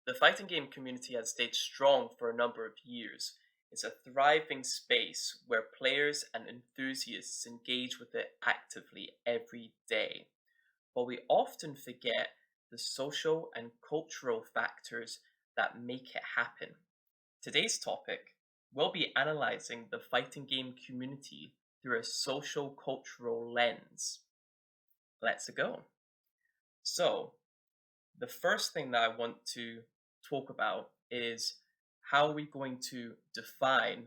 The fighting game community has stayed strong for a number of years. It's a thriving space where players and enthusiasts engage with it actively every day. But we often forget the social and cultural factors that make it happen. Today's topic, we'll be analyzing the fighting game community through a social cultural lens. Let's go. So, the first thing that I want to talk about is how are we going to define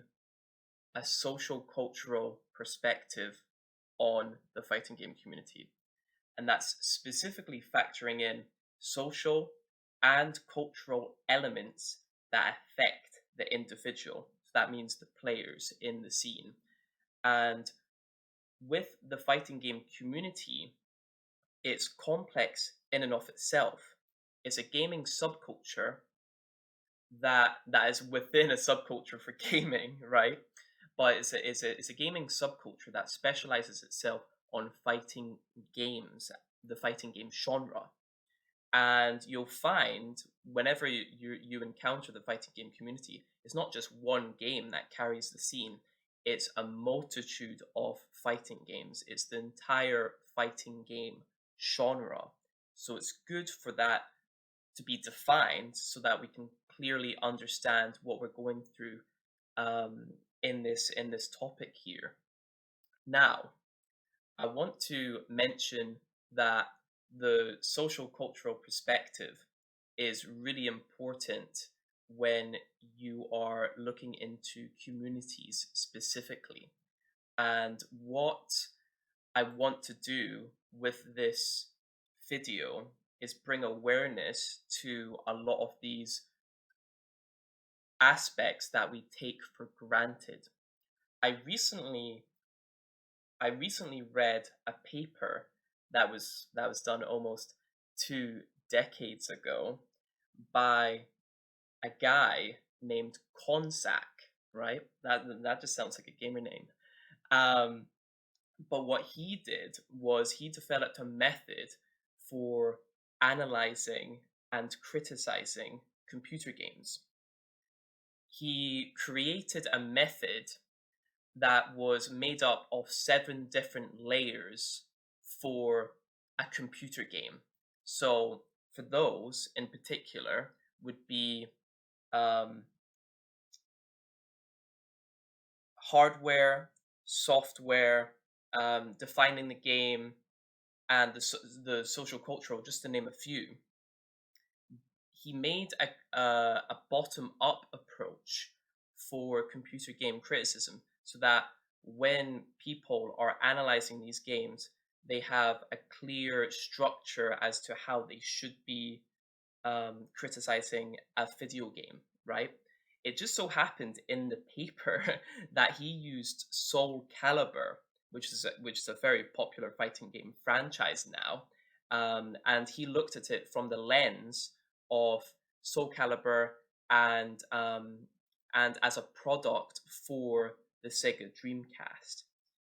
a social cultural perspective on the fighting game community. And that's specifically factoring in social and cultural elements that affect the individual. So that means the players in the scene. And with the fighting game community, it's complex in and of itself. It's a gaming subculture that is within a subculture for gaming, right? But it's a gaming subculture that specializes itself on fighting games, the fighting game genre. And you'll find whenever you encounter the fighting game community, it's not just one game that carries the scene. It's a multitude of fighting games. It's the entire fighting game genre. So it's good for that to be defined so that we can clearly understand what we're going through in this topic here. Now, I want to mention that the social cultural perspective is really important when you are looking into communities specifically. And what I want to do with this video is bring awareness to a lot of these aspects that we take for granted. I recently I recently read a paper that was done almost 2 decades ago by a guy named Konzack, right? That just sounds like a gamer name. Um, but what he did was he developed a method for analyzing and criticizing computer games. He created a method that was made up of 7 different layers for a computer game. So, for those in particular, would be um, hardware, software, defining the game, and the social cultural, just to name a few. He made a bottom up approach for computer game criticism so that when people are analyzing these games, they have a clear structure as to how they should be criticizing a video game, right? It just so happened in the paper that he used Soul Calibur, which is a very popular fighting game franchise now, and he looked at it from the lens of Soul Calibur and and as a product for the Sega Dreamcast.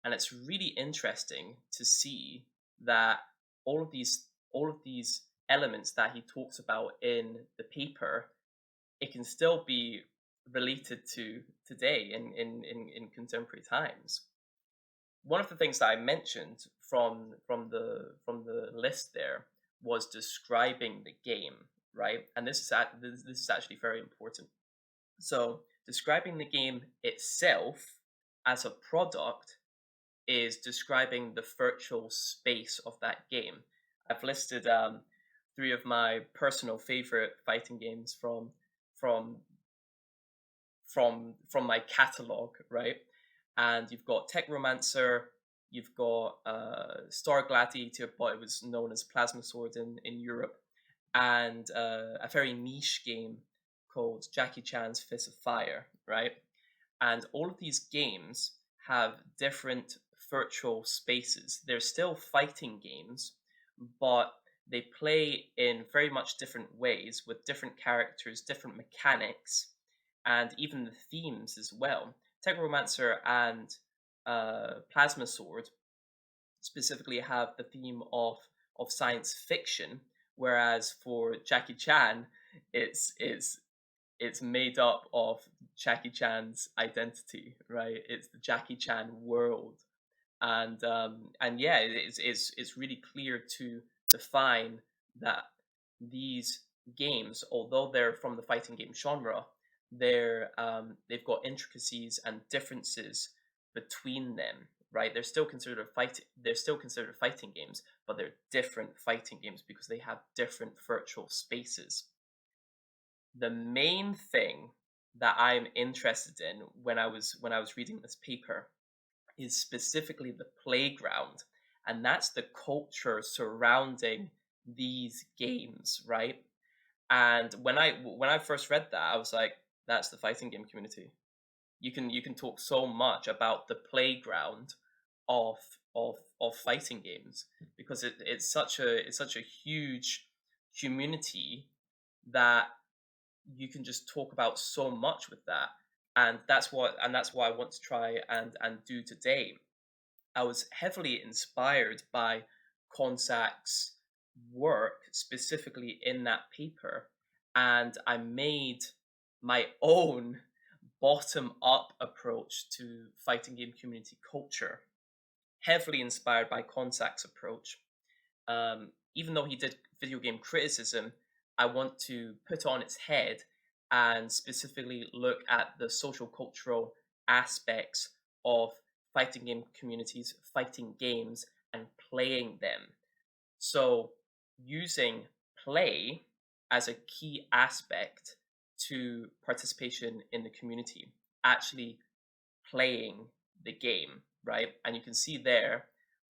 And it's really interesting to see that all of these elements that he talks about in the paper, it can still be related to today in contemporary times. One of the things that I mentioned from the list there was describing the game, right? And this is actually very important. So describing the game itself as a product is describing the virtual space of that game. I've listed 3 of my personal favorite fighting games from from my catalog, right? And you've got Tech Romancer, you've got Star Gladiator, but it was known as Plasma Sword in Europe, and a very niche game called Jackie Chan's Fist of Fire, right? And all of these games have different virtual spaces. They're still fighting games, but they play in very much different ways with different characters, different mechanics, and even the themes as well. Technomancer and Plasma Sword specifically have the theme of science fiction, whereas for Jackie Chan, it's made up of Jackie Chan's identity, right? It's the Jackie Chan world, and yeah, it's really clear to define that these games, although they're from the fighting game genre, they've got intricacies and differences between them, right? They're still considered fighting games, but they're different fighting games because they have different virtual spaces. The main thing that I'm interested in when I was reading this paper is specifically the playground, and that's the culture surrounding these games, right? And when I first read that, I was like, that's the fighting game community. You can talk so much about the playground of of fighting games because it's such a huge community that you can just talk about so much with that. And that's what I want to try and do today. I was heavily inspired by Konzack's work, specifically in that paper, and I made my own bottom up approach to fighting game community culture, heavily inspired by Konzack's approach. Even though he did video game criticism, I want to put on its head and specifically look at the social cultural aspects of fighting game communities, fighting games, and playing them. So, using play as a key aspect to participation in the community, actually playing the game, right? And you can see there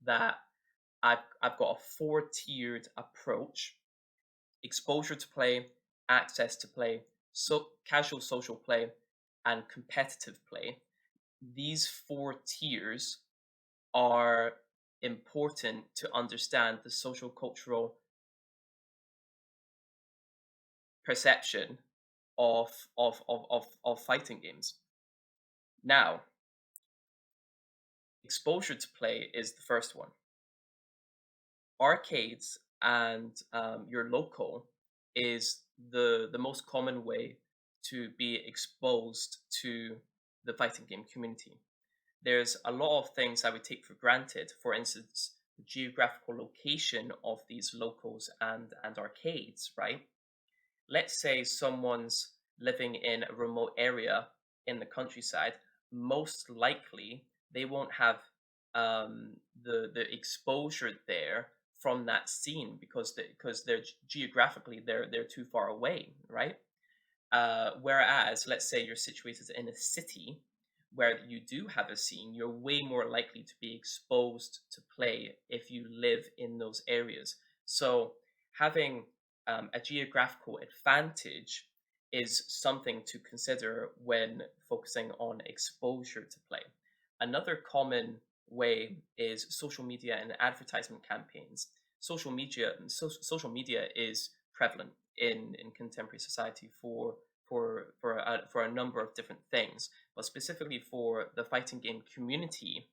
that I've got a four-tiered approach: exposure to play, access to play, so casual social play, and competitive play. These four tiers are important to understand the social cultural perception of fighting games. Now, exposure to play is the first one. Arcades and your local is the most common way to be exposed to the fighting game community. There's a lot of things I would take for granted. For instance, the geographical location of these locals and arcades, right? Let's say someone's living in a remote area in the countryside. Most likely, they won't have the exposure there from that scene because they're geographically they're too far away, right? Whereas, let's say you're situated in a city where you do have a scene, you're way more likely to be exposed to play if you live in those areas. So having a geographical advantage is something to consider when focusing on exposure to play. Another common way is social media and advertisement campaigns. Social media is prevalent in contemporary society for a number of different things, but specifically for the fighting game community,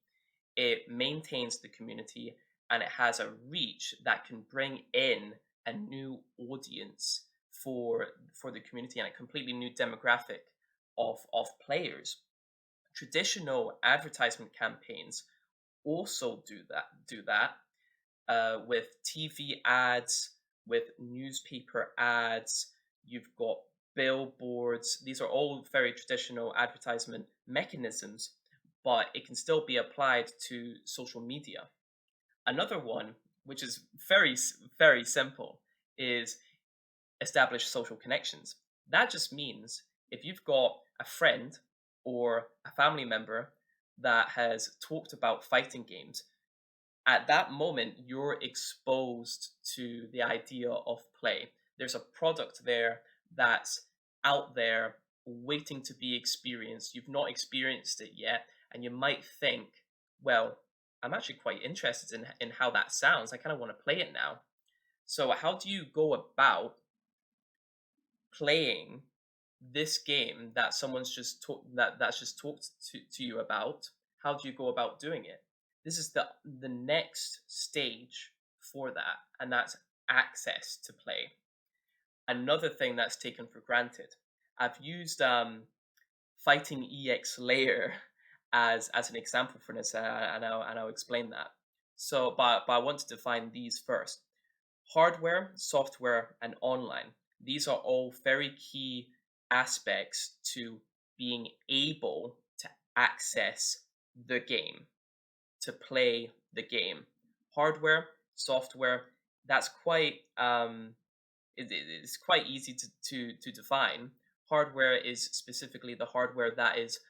it maintains the community and it has a reach that can bring in a new audience for the community and a completely new demographic of players. Traditional advertisement campaigns also do that with TV ads, with newspaper ads. You've got billboards. These are all very traditional advertisement mechanisms, but it can still be applied to social media. Another one, which is very simple, is establish social connections. That just means if you've got a friend or a family member that has talked about fighting games, at that moment you're exposed to the idea of play. There's a product there that's out there waiting to be experienced. You've not experienced it yet, and you might think, well, I'm actually quite interested in how that sounds. I kind of want to play it now. So how do you go about playing this game that someone's just that's just talked to you about? How do you go about doing it? This is the next stage for that, and that's access to play. another thing that's taken for granted. I've used Fighting EX Layer as an example for this, and I'll explain that. So, but I want to define these first. Hardware, software, and online. These are all very key aspects to being able to access the game, to play the game. Hardware, software, that's quite it's quite easy to define. Hardware is specifically the hardware that is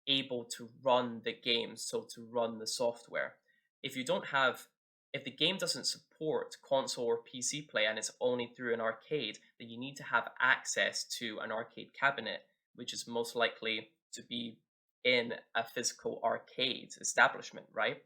able to run the game, so to run the software. If you don't have, if the game doesn't support console or PC play and it's only through an arcade, then you need to have access to an arcade cabinet, which is most likely to be in a physical arcade establishment, right?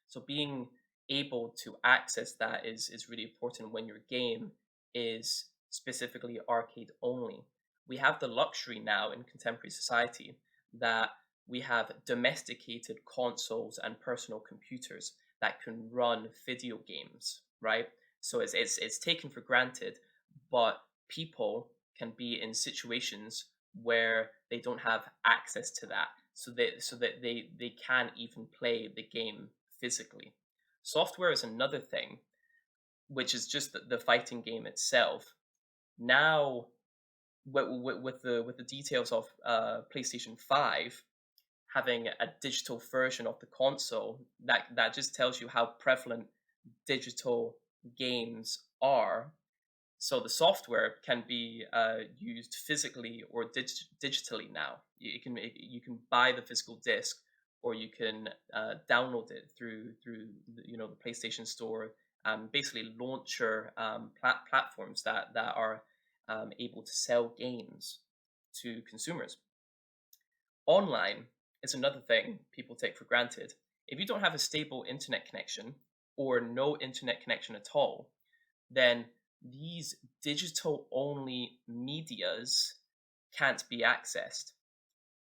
So being able to access that is really important when your game is specifically arcade only. We have the luxury now in contemporary society that we have domesticated consoles and personal computers that can run video games, right? So it's taken for granted, but people can be in situations where they don't have access to that, so that they can't even play the game physically. Software is another thing, which is just the fighting game itself. Now, with the details of PlayStation 5 having a digital version of the console, that just tells you how prevalent digital games are. So the software can be used physically or digitally now. You can buy the physical disc, or you can download it through the PlayStation Store. Basically, launcher platforms that are able to sell games to consumers. Online is another thing people take for granted. If you don't have a stable internet connection or no internet connection at all, then these digital only medias can't be accessed.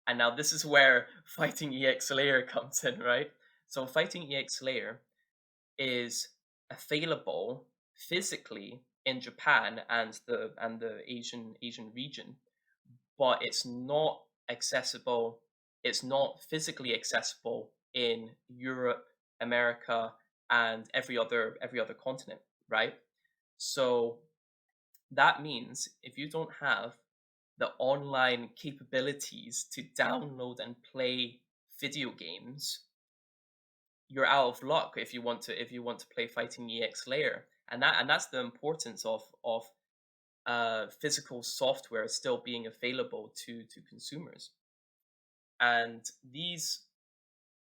And now this is where Fighting EX Layer comes in, right? So Fighting EX Layer is available physically in Japan and the Asian region, but it's not accessible. It's not physically accessible in Europe, America, and every other continent, right? So that means if you don't have the online capabilities to download and play video games, you're out of luck if you want to play Fighting EX Layer. And that's the importance of physical software still being available to consumers. And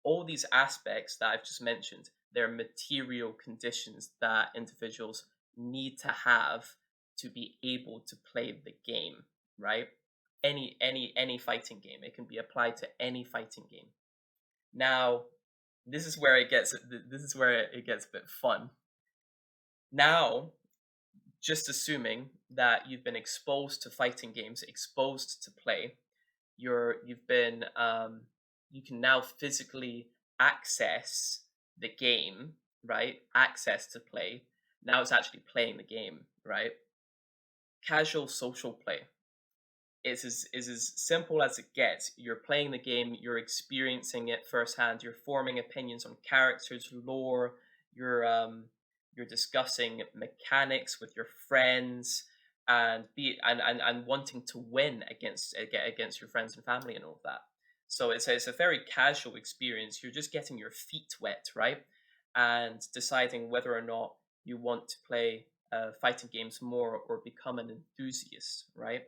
all these aspects that I've just mentioned, they're material conditions that individuals need to have to be able to play the game, right? Any fighting game. It can be applied to any fighting game. Now, this is where it gets a bit fun. Now, just assuming that you've been exposed to fighting games, exposed to play, you've been you can now physically access the game, right? Access to play. Now it's actually playing the game, right? Casual social play is as simple as it gets. You're playing the game, you're experiencing it firsthand, you're forming opinions on characters, lore, you're discussing mechanics with your friends, and wanting to win against your friends and family and all of that. So it's a very casual experience. You're just getting your feet wet, right? And deciding whether or not you want to play fighting games more or become an enthusiast, right?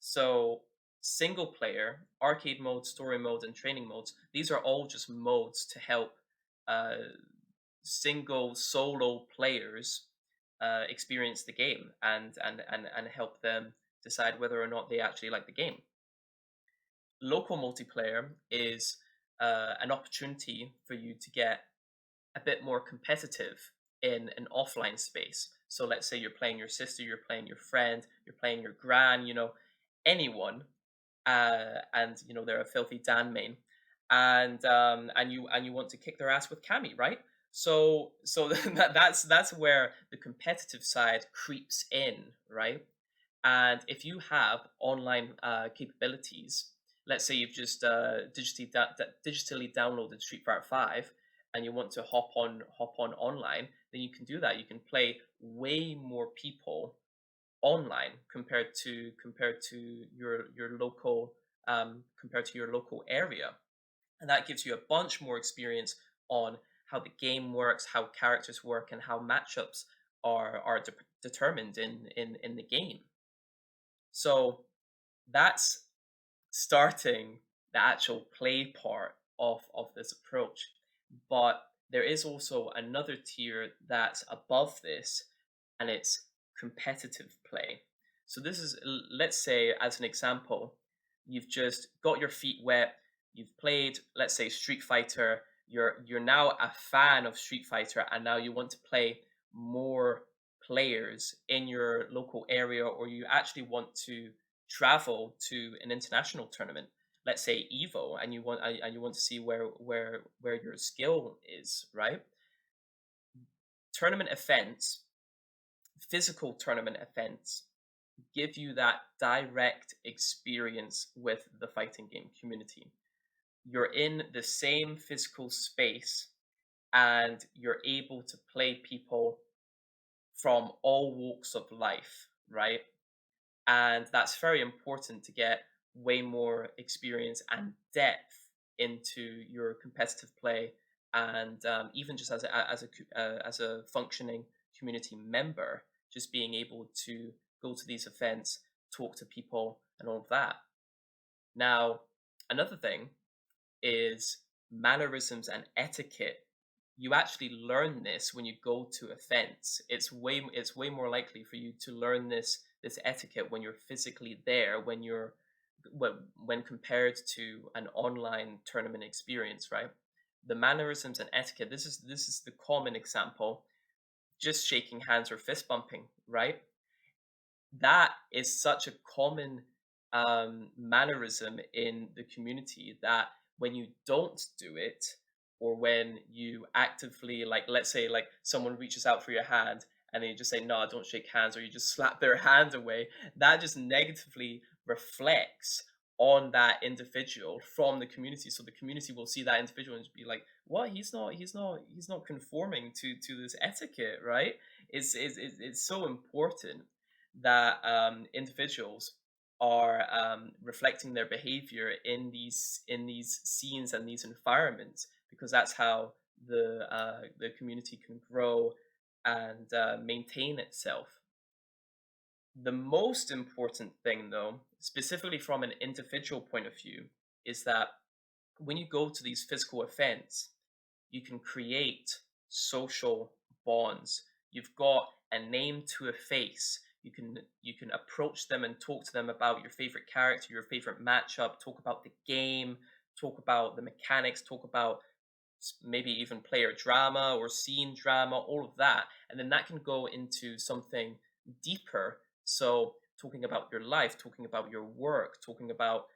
So single player, arcade mode, story mode, and training modes, these are all just modes to help uh, single solo players experience the game and help them decide whether or not they actually like the game. Local multiplayer is an opportunity for you to get a bit more competitive in an offline space. So let's say you're playing your sister, you're playing your friend, you're playing your gran, anyone, and they're a filthy Dan main, and you want to kick their ass with Cammy, right? So that's where the competitive side creeps in, right? And if you have online capabilities, let's say you've just digitally downloaded Street Fighter 5 and you want to hop on online, then you can do that. You can play way more people online compared to your local area, and that gives you a bunch more experience on how the game works, how characters work, and how matchups are determined in the game. So that's starting the actual play part of this approach. But there is also another tier that's above this, and it's competitive play. So this is, let's say, as an example, you've just got your feet wet, you've played, let's say, Street Fighter, you're now a fan of Street Fighter, and now you want to play more players in your local area, or you actually want to travel to an international tournament, let's say Evo, and you want to see where your skill is, right? Tournament events, physical tournament events, give you that direct experience with the fighting game community. You're in the same physical space, and you're able to play people from all walks of life, right? And that's very important to get way more experience and depth into your competitive play, and even just as a functioning community member, just being able to go to these events, talk to people, and all of that. Now, another thing is mannerisms and etiquette. You actually learn this when you go to events. It's way more likely for you to learn this etiquette when you're physically there, when compared to an online tournament experience, right? The mannerisms and etiquette. This is the common example. Just shaking hands or fist bumping, right? That is such a common mannerism in the community that when you don't do it, or when you actively, like, let's say, like, someone reaches out for your hand and then you just say, no, don't shake hands, or you just slap their hand away, that just negatively reflects on that individual from the community. So the community will see that individual and just be like, what, he's not conforming to this etiquette, right? It's so important that individuals are reflecting their behavior in these scenes and these environments, because that's how the community can grow and maintain itself. The most important thing, though, specifically from an individual point of view, is that when you go to these physical events, you can create social bonds. You've got a name to a face. You can approach them and talk to them about your favorite character, your favorite matchup, talk about the game, talk about the mechanics, talk about maybe even player drama or scene drama, all of that. And then that can go into something deeper. So talking about your life, talking about your work, talking about,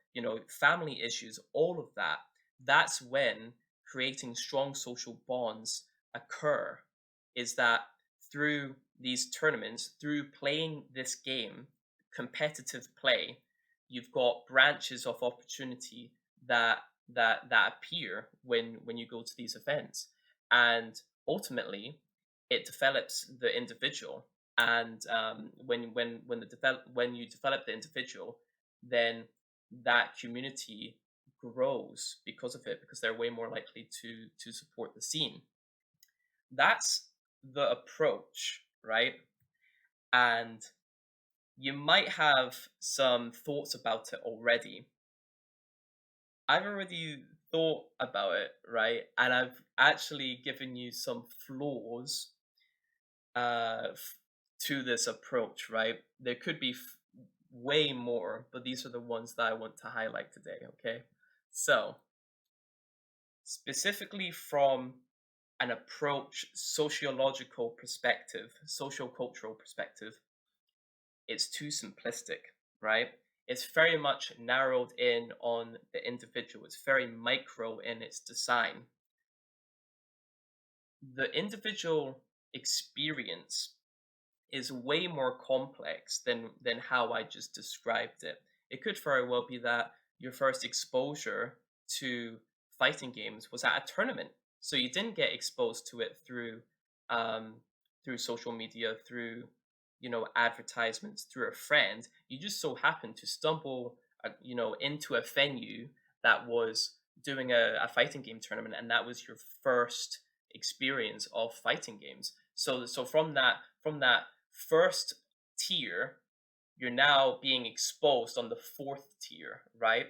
family issues, all of that. That's when creating strong social bonds occur. Is that through these tournaments, through playing this game, competitive play, you've got branches of opportunity that appear when you go to these events, and ultimately it develops the individual. And when you develop the individual, then that community grows because of it, because they're way more likely to support the scene. That's the approach, right? And you might have some thoughts about it already. I've already thought about it, right? And I've actually given you some flaws to this approach, right? There could be way more, but these are the ones that I want to highlight today, okay? So, specifically from an approach sociological perspective, sociocultural perspective, it's too simplistic, right? It's very much narrowed in on the individual. It's very micro in its design. The individual experience is way more complex than how I just described it. It could very well be that your first exposure to fighting games was at a tournament, so you didn't get exposed to it um, through social media, through advertisements, through a friend. You just so happened to stumble into a venue that was doing a fighting game tournament, and that was your first experience of fighting games. So from that first tier, you're now being exposed on the fourth tier, right?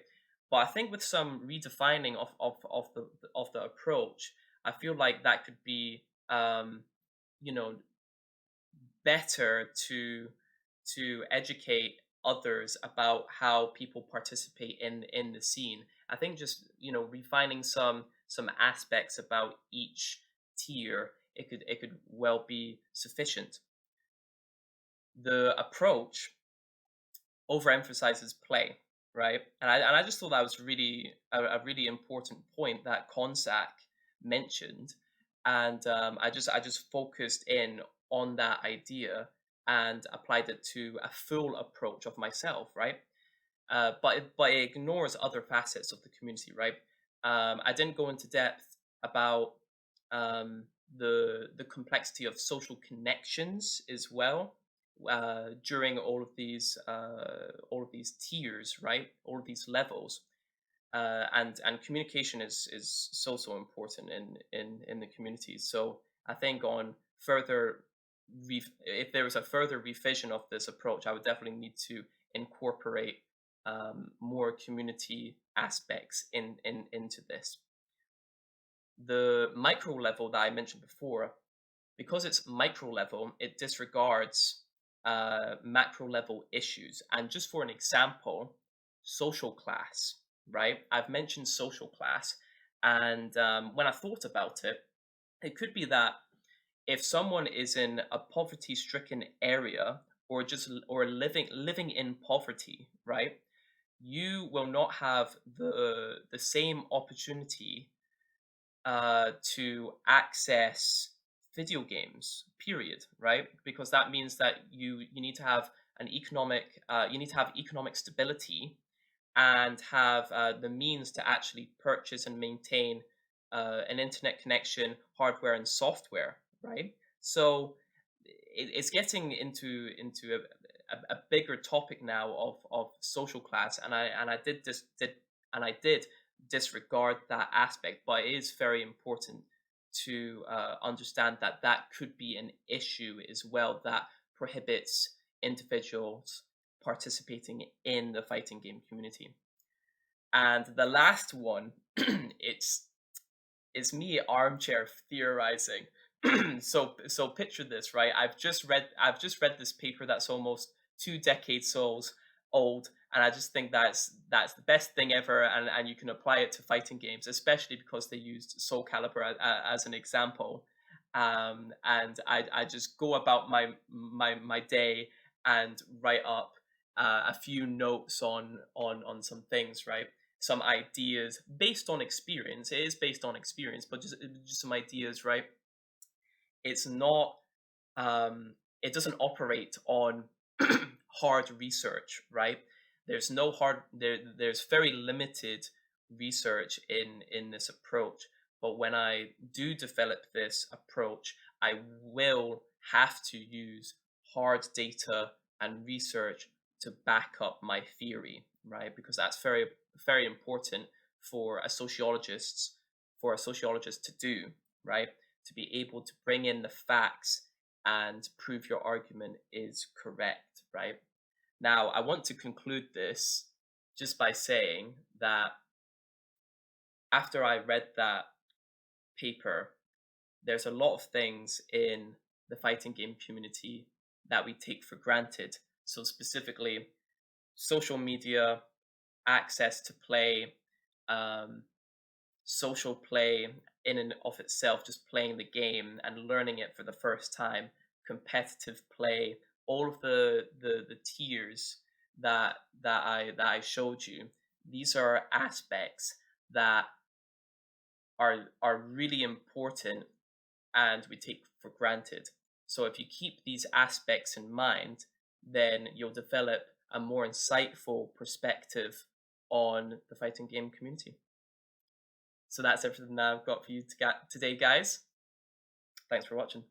But I think with some redefining of the approach, I feel like that could be you know better to educate others about how people participate in the scene. I think just refining some aspects about each tier, it could well be sufficient. The approach overemphasizes play, right? And I just thought that was really a really important point that Konzack mentioned, and I just focused in on that idea and applied it to a full approach of myself, right? But it ignores other facets of the community, right? I didn't go into depth about the complexity of social connections as well during all of these tiers, right? All of these levels, and communication is so important in the community. So I think on further if there was a further revision of this approach, I would definitely need to incorporate more community aspects into this. The micro level that I mentioned before, because it's micro level, it disregards macro level issues. And just for an example, social class, right? I've mentioned social class, and when I thought about it, it could be that if someone is in a poverty-stricken area, or living in poverty, right? You will not have the same opportunity to access video games, period, right? Because that means that you need to have economic stability, and have the means to actually purchase and maintain an internet connection, hardware and software, right? So it's getting into a bigger topic now of social class, and I did disregard that aspect, but it is very important to understand that that could be an issue as well that prohibits individuals participating in the fighting game community. And the last one, it's me armchair theorizing. So picture this, right? I've just read this paper that's almost 2 decades old, and I just think that's the best thing ever, and you can apply it to fighting games, especially because they used Soul Calibur as an example. And I just go about my day and write up a few notes on some things, right? Some ideas based on experience. It is based on experience, but just some ideas, right? It's not it doesn't operate on hard research, right? There's very limited research in this approach. But when I do develop this approach, I will have to use hard data and research to back up my theory, right? Because that's very, very important for a sociologist to do, right? To be able to bring in the facts and prove your argument is correct, right? Now, I want to conclude this just by saying that after I read that paper, there's a lot of things in the fighting game community that we take for granted. So specifically, social media, access to play, social play in and of itself, just playing the game and learning it for the first time, competitive play, all of the tiers that I showed you. These are aspects that are really important and we take for granted. So if you keep these aspects in mind, then you'll develop a more insightful perspective on the fighting game community. So that's everything that I've got for you today, guys. Thanks for watching.